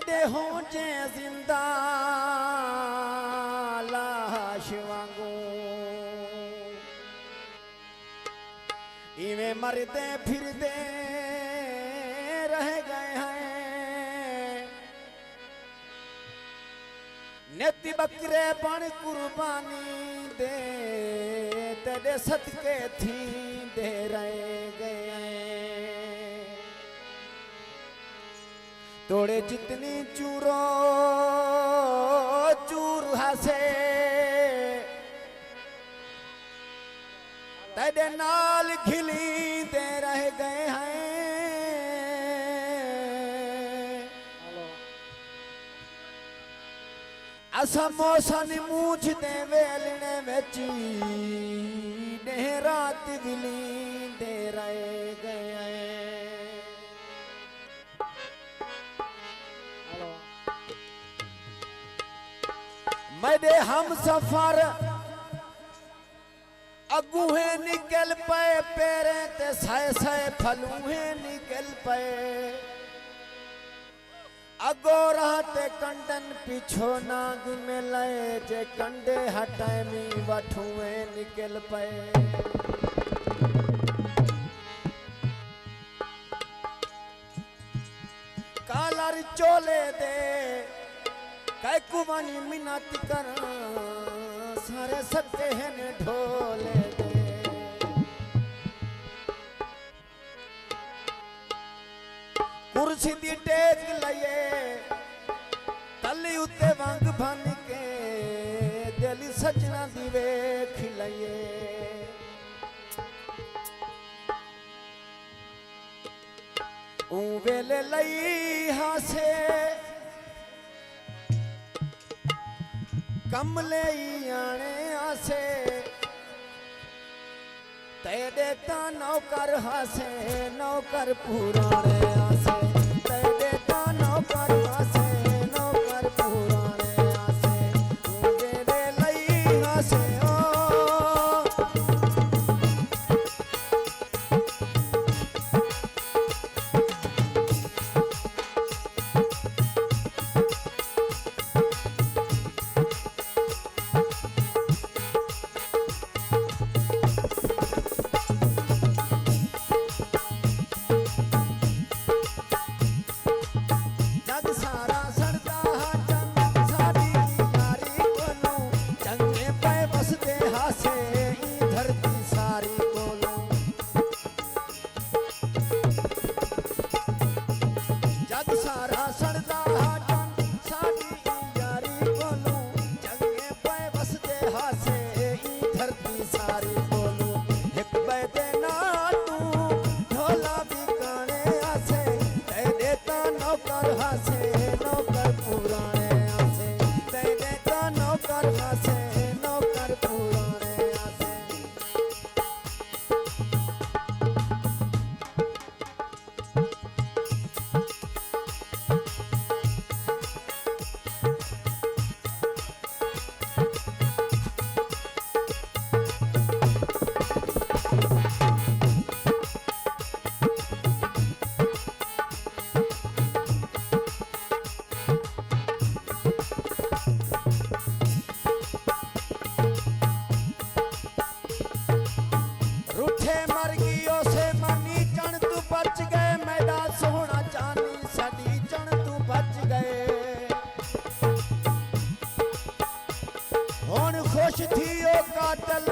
तॾे हुजे ज़िंदा लाश वांगू इवें मरदे फिरदे रह गए हैं नेति बकरे पण कुर्बानी दे तेरे सदके थी दे रह गए तोड़े जितनी चूरो चूर हसे तेरे नाल खिली दे रह गए हैं असा मौसन मूझ दे वेलने बेची ने रात विली दे रह गए हैं मेरे हम सफर अगूहे निकल पे पेरे ते सह सह फलूहे निकल पे अगो रहते कंडन पिछो नाग में लए जे कंडे हटाए मी वठुए निकल पे कालर चोले दे कै कुमानी मिन्नत कर सारे सत्ते हैं ढोले दे कुर्सी दी टेक लये तली उत्ते वांग बन के दिल सजना दी वेख लये ऊ वेले लई हासे कमले आने आसे तेरे ता नौकर हासे नौकर पुराने आसे तेरे ता नौकर हासे नौकर पुराने आसे मेरे लई हासे ओ खुश थी ओ काटल